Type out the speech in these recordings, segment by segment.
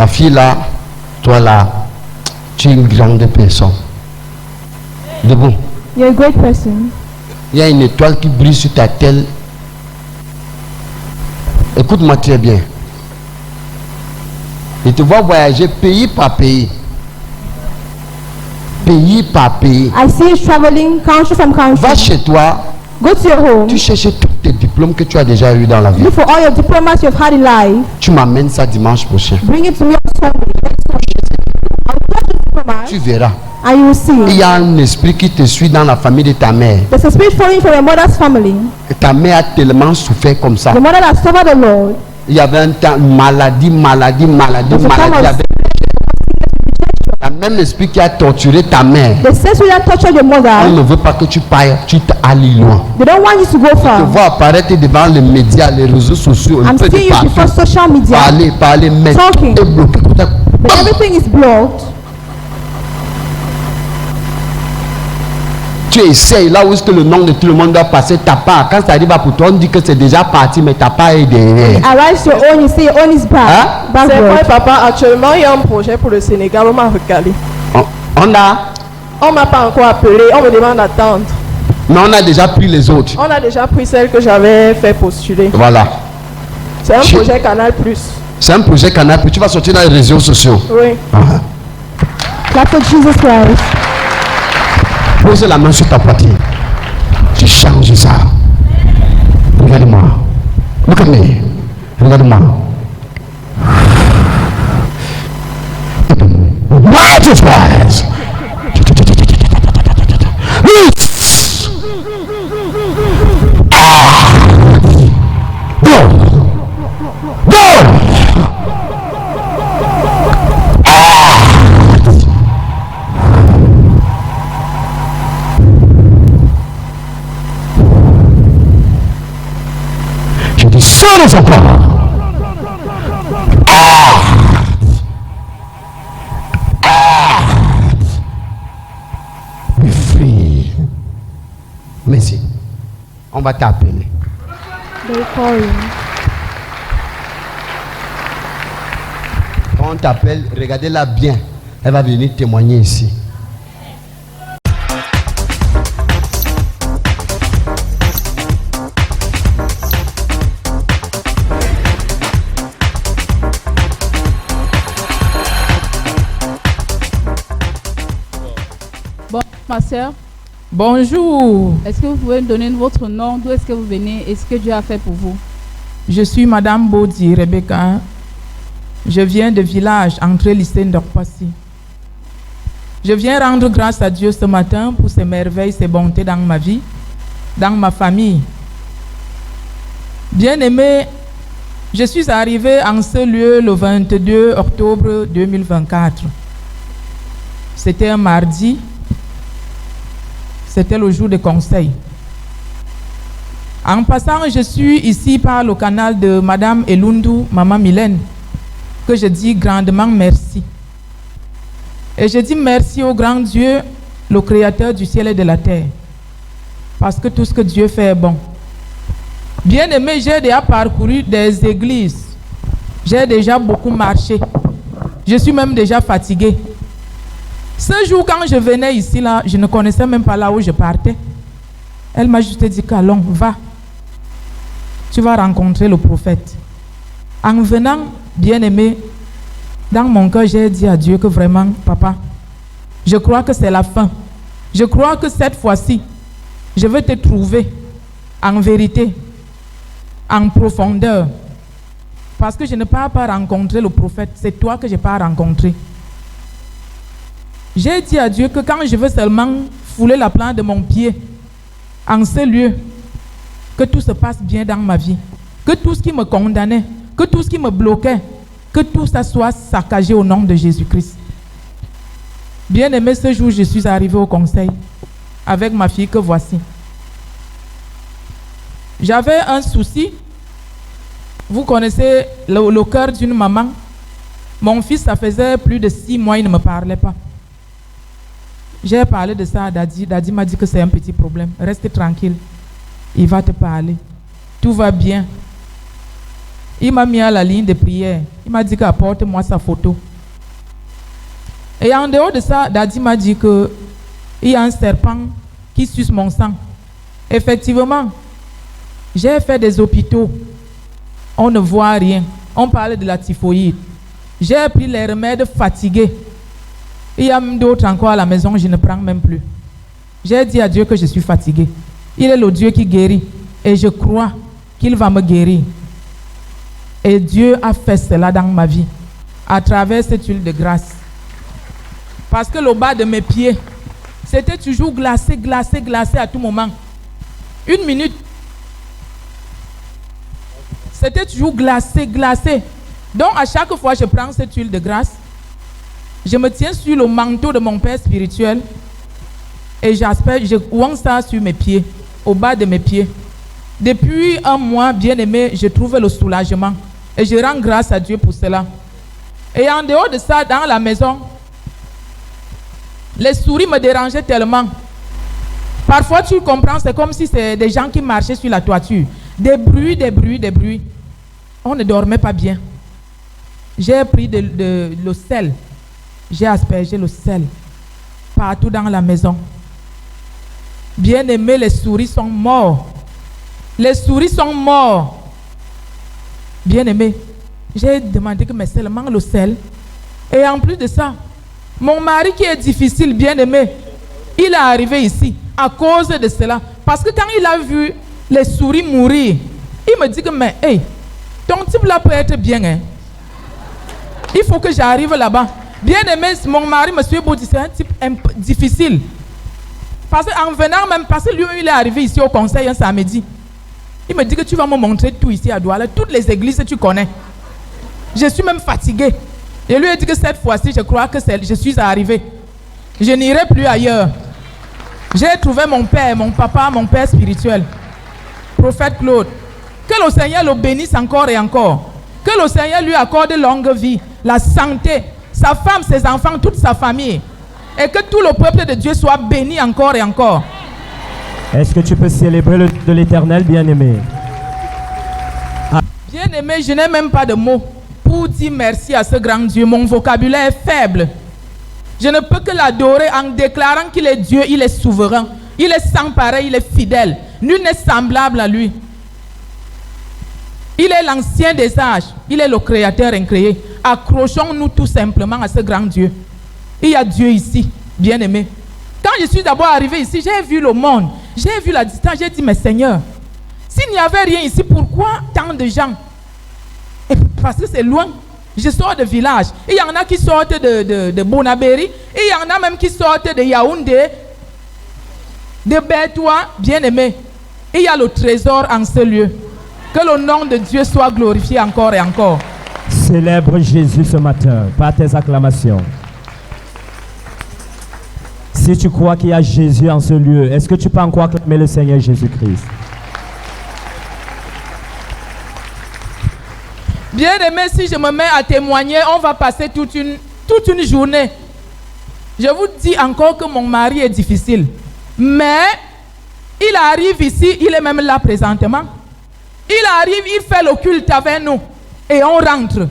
Ma fille là, toi là, tu es une grande personne. Debout. You're a great person. Il y a une étoile qui brille sur ta tête. Écoute-moi très bien. Et te vois voyager pays par pays. Pays par pays. I see you traveling country from country. Va chez toi. Go to your home. Tu cherches tous tes diplômes que tu as déjà eu dans la vie. Look for all your diplomas you've had in life. Tu m'amènes ça dimanche prochain. Bring it to me on Sunday. I'll touch the diplomas Tu verras. and you will see. Il y a un esprit qui te suit dans la famille de ta mère. There's a spirit following from your mother's family. Et ta mère a tellement souffert comme ça. Your mother has suffered a lot. Il y avait un temps maladie. Le même esprit qui a torturé ta mère. The same spirit that tortured your On mother. ne veut pas que tu parles, tu t'allies loin. They don't want you to go Tu far. vois apparaître devant les médias, les réseaux sociaux, un I'm peu seeing de you before partout. social media. Parler, mais Talking. tout est bloqué. But everything is blocked. Tu essayes là où est-ce que le nom de tout le monde doit passer ta part. Quand ça arrive à pour toi, on dit que c'est déjà parti, mais ta part est derrière. Arrives your own, you say your own is back. Hein? C'est vrai, Backward. papa. Actuellement, il y a un projet pour le Sénégal. On m'a recalé. On a, On m'a pas encore appelé. On me demande d'attendre. mais on a déjà pris les autres. On a déjà pris celle que j'avais fait postuler. Voilà. C'est un Je- projet Canal+. C'est un projet Canal+, puis tu vas sortir dans les réseaux sociaux. Oui. Clap for Jesus Christ. Pose la main sur ta poitrine. Tu changes ça. Regarde-moi. Look at me. Regarde-moi. What is wise? Go. Go. Je dis sors encore. Be free. Merci. On va t'appeler. They call you. Quand on t'appelle, regardez-la bien. Elle va venir témoigner ici. Bon, ma soeur, Bonjour, est-ce que vous pouvez me donner votre nom, d'où est-ce que vous venez et ce que Dieu a fait pour vous? je suis Madame Baudi Rebecca. Je viens de village Entrée lycée d'Orpassi. Je viens rendre grâce à Dieu ce matin pour ses merveilles, ses bontés dans ma vie, dans ma famille. Bien-aimé, je suis arrivée en ce lieu le 22 octobre 2024. C'était un mardi. C'était le jour de conseil. En passant, je suis ici par le canal de Madame Elundu, Maman Mylène, que je dis grandement merci. Et je dis merci au grand Dieu, le Créateur du ciel et de la terre, parce que tout ce que Dieu fait est bon. Bien aimé, j'ai déjà parcouru des églises. J'ai déjà beaucoup marché. Je suis même déjà fatiguée. Ce jour, quand je venais ici, là, je ne connaissais même pas là où je partais. Elle m'a juste dit qu'allons, va. Tu vas rencontrer le prophète. En venant, bien-aimé, dans mon cœur, j'ai dit à Dieu que vraiment, papa, je crois que c'est la fin. Je crois que cette fois-ci, je vais te trouver en vérité, en profondeur. Parce que je ne pars pas rencontrer le prophète, c'est toi que je pars rencontrer. J'ai dit à Dieu que quand je veux seulement fouler la plante de mon pied en ce lieu, que tout se passe bien dans ma vie, que tout ce qui me condamnait, que tout ce qui me bloquait, que tout ça soit saccagé au nom de Jésus-Christ. Bien aimé, ce jour, je suis arrivée au conseil avec ma fille que voici. J'avais un souci. Vous connaissez le cœur d'une maman. Mon fils, ça faisait plus de 6 mois, il ne me parlait pas. J'ai parlé de ça à Daddy. Daddy m'a dit que c'est un petit problème. Reste tranquille. Il va te parler. Tout va bien. Il m'a mis à la ligne de prière. Il m'a dit qu'apporte-moi sa photo. Et en dehors de ça, Daddy m'a dit qu'il y a un serpent qui suce mon sang. Effectivement, j'ai fait des hôpitaux. On ne voit rien. On parle de la typhoïde. J'ai pris les remèdes fatigués. Il y a d'autres encore à la maison, je ne prends même plus. J'ai dit à Dieu que je suis fatigué. Il est le Dieu qui guérit. Et je crois qu'il va me guérir. Et Dieu a fait cela dans ma vie, à travers cette huile de grâce. Parce que le bas de mes pieds, c'était toujours glacé, glacé, glacé à tout moment. Une minute. C'était toujours glacé, glacé. Donc à chaque fois que je prends cette huile de grâce, je me tiens sur le manteau de mon père spirituel et j'espère, je ouvre ça sur mes pieds, au bas de mes pieds. Depuis un mois, bien aimé, je trouve le soulagement et je rends grâce à Dieu pour cela. Et en dehors de ça, dans la maison, les souris me dérangeaient tellement. Parfois, tu comprends, c'est comme si c'est des gens qui marchaient sur la toiture. Des bruits, des bruits, des bruits. On ne dormait pas bien. J'ai pris le sel. J'ai aspergé le sel partout dans la maison. Bien aimé, les souris sont morts. Les souris sont morts. Bien aimé, j'ai demandé que mais seulement le sel. Et en plus de ça, mon mari qui est difficile, bien aimé, il est arrivé ici à cause de cela. Parce que quand il a vu les souris mourir, il me dit que mais hey, ton type là peut être bien. Hein? Il faut que j'arrive là-bas. Bien aimé, mon mari, monsieur Baudi, c'est un type difficile. Parce qu'en venant même, parce que lui-même il est arrivé ici au conseil un samedi. Il me dit que tu vas me montrer tout ici à Douala, toutes les églises que tu connais. Je suis même fatigué. Je lui ai dit que cette fois-ci, je crois que je suis arrivé. Je n'irai plus ailleurs. J'ai trouvé mon père, mon papa, mon père spirituel. Prophète Claude. Que le Seigneur le bénisse encore et encore. Que le Seigneur lui accorde longue vie, la santé, sa femme, ses enfants, toute sa famille. Et que tout le peuple de Dieu soit béni encore et encore. Est-ce que tu peux célébrer le de l'Éternel, bien-aimé? Bien-aimé, je n'ai même pas de mots pour dire merci à ce grand Dieu. Mon vocabulaire est faible. Je ne peux que l'adorer en déclarant qu'il est Dieu, il est souverain. Il est sans pareil, il est fidèle. Nul n'est semblable à lui. Il est l'ancien des âges. Il est le créateur incréé. Accrochons-nous tout simplement à ce grand Dieu. Il y a Dieu ici, bien-aimé. Quand je suis d'abord arrivé ici, j'ai vu le monde. J'ai vu la distance. J'ai dit, mais Seigneur, s'il n'y avait rien ici, pourquoi tant de gens? Et parce que c'est loin. Je sors de village. Il y en a qui sortent de Bonabéry. Et il y en a même qui sortent de Yaoundé, de Bertoua, bien-aimé. Il y a le trésor en ce lieu. Que le nom de Dieu soit glorifié encore et encore. Célèbre Jésus ce matin par tes acclamations. Si tu crois qu'il y a Jésus en ce lieu, est-ce que tu peux encore acclamer le Seigneur Jésus-Christ? Bien aimé, si je me mets à témoigner, on va passer toute une journée. Je vous dis encore que mon mari est difficile. Mais il arrive ici, il est même là présentement. Il arrive, il fait le culte avec nous. Et on rentre.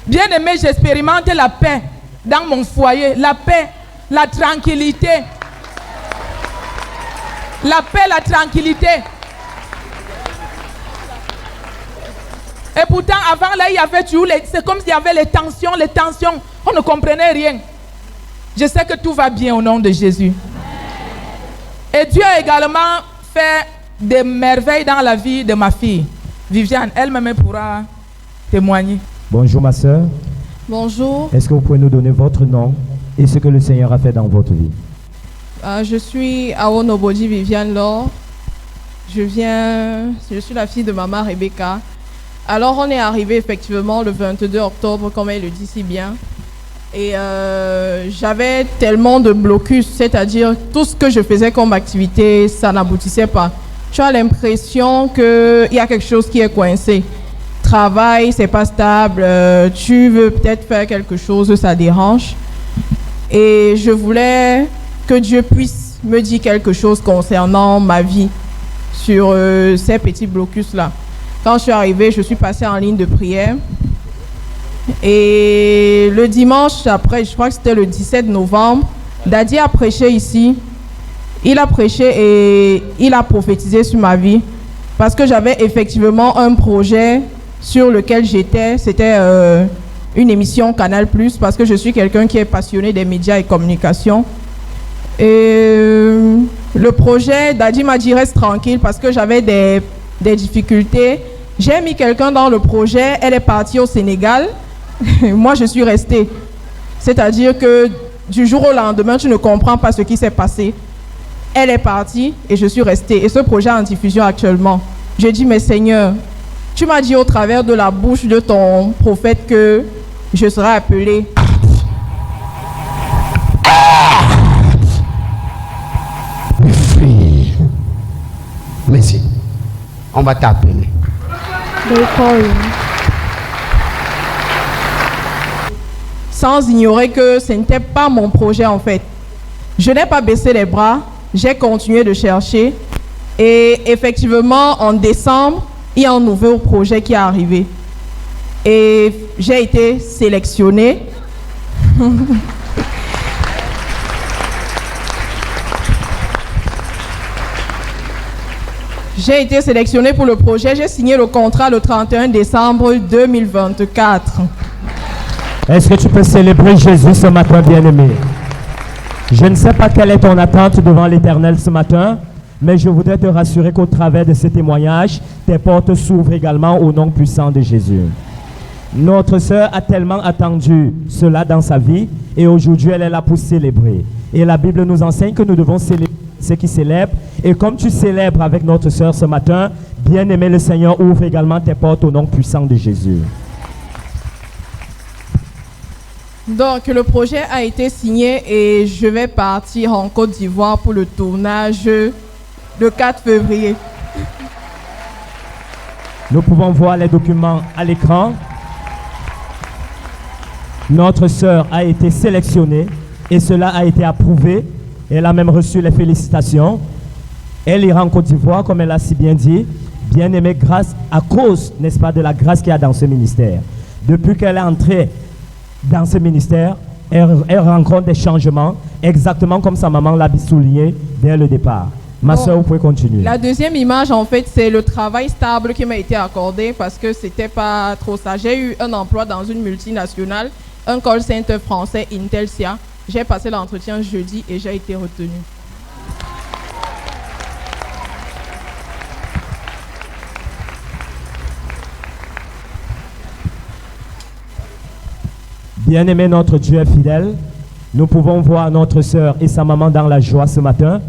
Bien aimé, j'expérimente la paix dans mon foyer. La paix, la tranquillité. La paix, la tranquillité. Et pourtant, avant là, il y avait toujours c'est comme s'il y avait les tensions. On ne comprenait rien. Je sais que tout va bien au nom de Jésus. Et Dieu a également fait des merveilles dans la vie de ma fille. Viviane, elle-même pourra témoigner. Bonjour ma soeur. Bonjour, Est-ce que vous pouvez nous donner votre nom et ce que le Seigneur a fait dans votre vie? je suis Awonobodi Viviane Laure. Je suis la fille de maman Rebecca. Alors on est arrivé effectivement le 22 octobre, comme elle le dit si bien. Et j'avais tellement de blocus, c'est-à-dire tout ce que je faisais comme activité, ça n'aboutissait pas. Tu as l'impression qu'il y a quelque chose qui est coincé. Travail, c'est pas stable, tu veux peut-être faire quelque chose, ça dérange. Et je voulais que Dieu puisse me dire quelque chose concernant ma vie sur ces petits blocus-là. Quand je suis arrivée, je suis passée en ligne de prière. Et le dimanche après, je crois que c'était le 17 novembre, Daddy a prêché ici. Il a prêché et il a prophétisé sur ma vie. Parce que j'avais effectivement un projet sur lequel j'étais. C'était une émission Canal+, parce que je suis quelqu'un qui est passionné des médias et communications. Et le projet, Daddy m'a dit reste tranquille parce que j'avais des difficultés. J'ai mis quelqu'un dans le projet, elle est partie au Sénégal. Moi, je suis restée. C'est-à-dire que du jour au lendemain, tu ne comprends pas ce qui s'est passé. Elle est partie et je suis restée. Et ce projet est en diffusion actuellement. Je dis, mais Seigneur, tu m'as dit au travers de la bouche de ton prophète que je serai appelée. Mes frères, merci. On va t'appeler. Sans ignorer que ce n'était pas mon projet en fait. Je n'ai pas baissé les bras, j'ai continué de chercher et effectivement en décembre, il y a un nouveau projet qui est arrivé et j'ai été sélectionnée. J'ai été sélectionnée pour le projet, j'ai signé le contrat le 31 décembre 2024. Est-ce que tu peux célébrer Jésus ce matin, bien-aimé? Je ne sais pas quelle est ton attente devant l'Éternel ce matin, mais je voudrais te rassurer qu'au travers de ce témoignage, tes portes s'ouvrent également au nom puissant de Jésus. Notre sœur a tellement attendu cela dans sa vie et aujourd'hui elle est là pour célébrer. Et la Bible nous enseigne que nous devons célébrer ceux qui célèbrent. Et comme tu célèbres avec notre sœur ce matin, bien-aimé, le Seigneur ouvre également tes portes au nom puissant de Jésus. Donc, le projet a été signé et je vais partir en Côte d'Ivoire pour le tournage le 4 février. Nous pouvons voir les documents à l'écran. Notre sœur a été sélectionnée et cela a été approuvé. Elle a même reçu les félicitations. Elle ira en Côte d'Ivoire, comme elle a si bien dit, bien aimée grâce à cause, n'est-ce pas, de la grâce qu'il y a dans ce ministère. Depuis qu'elle est entrée dans ce ministère, elle rencontre des changements, exactement comme sa maman l'a souligné dès le départ. Ma soeur, vous pouvez continuer. La deuxième image, en fait, c'est le travail stable qui m'a été accordé parce que c'était pas trop ça. J'ai eu un emploi dans une multinationale, un call center français, Intelsia. J'ai passé l'entretien jeudi et j'ai été retenue. Bien-aimé, notre Dieu est fidèle. Nous pouvons voir notre sœur et sa maman dans la joie ce matin.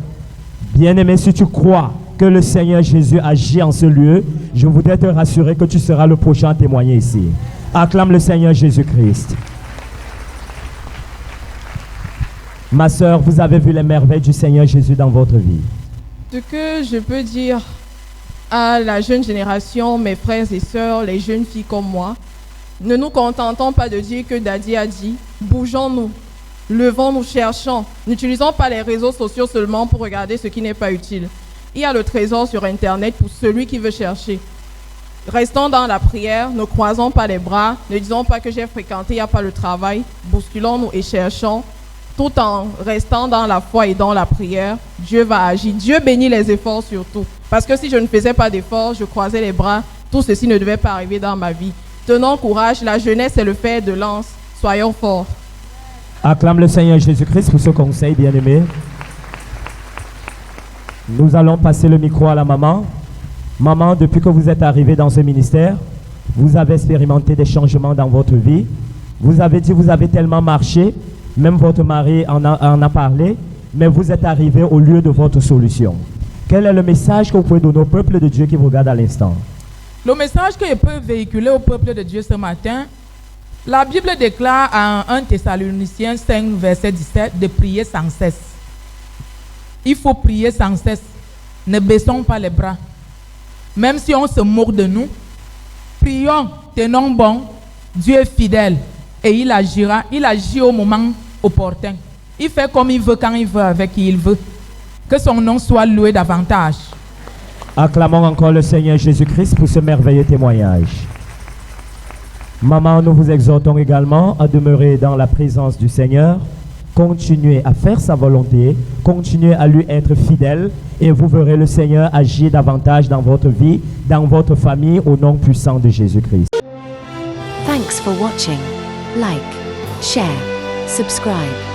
Bien-aimé, si tu crois que le Seigneur Jésus agit en ce lieu, je voudrais te rassurer que tu seras le prochain à témoigner ici. Acclame le Seigneur Jésus-Christ. Ma sœur, vous avez vu les merveilles du Seigneur Jésus dans votre vie. Ce que je peux dire à la jeune génération, mes frères et sœurs, les jeunes filles comme moi, ne nous contentons pas de dire que Daddy a dit, bougeons-nous, levons-nous, cherchons. N'utilisons pas les réseaux sociaux seulement pour regarder ce qui n'est pas utile. Il y a le trésor sur Internet pour celui qui veut chercher. Restons dans la prière, ne croisons pas les bras, ne disons pas que j'ai fréquenté, il n'y a pas le travail. Bousculons-nous et cherchons, tout en restant dans la foi et dans la prière. Dieu va agir. Dieu bénit les efforts surtout. Parce que si je ne faisais pas d'efforts, je croisais les bras, tout ceci ne devait pas arriver dans ma vie. Tenons courage, la jeunesse est le fer de lance. Soyons forts. Acclame le Seigneur Jésus-Christ pour ce conseil, bien-aimé. Nous allons passer le micro à la maman. Maman, depuis que vous êtes arrivée dans ce ministère, vous avez expérimenté des changements dans votre vie. Vous avez dit, vous avez tellement marché, même votre mari en a parlé, mais vous êtes arrivé au lieu de votre solution. Quel est le message que vous pouvez donner au peuple de Dieu qui vous regarde à l'instant? Le message que je peux véhiculer au peuple de Dieu ce matin, la Bible déclare en 1 Thessaloniciens 5, verset 17, de prier sans cesse. Il faut prier sans cesse. Ne baissons pas les bras. Même si on se moque de nous, prions, tenons bon. Dieu est fidèle et il agira. Il agit au moment opportun. Il fait comme il veut, quand il veut, avec qui il veut. Que son nom soit loué davantage. Acclamons encore le Seigneur Jésus-Christ pour ce merveilleux témoignage. Maman, nous vous exhortons également à demeurer dans la présence du Seigneur, continuez à faire sa volonté, continuez à lui être fidèle et vous verrez le Seigneur agir davantage dans votre vie, dans votre famille, au nom puissant de Jésus-Christ. Thanks for watching. Like, share, subscribe.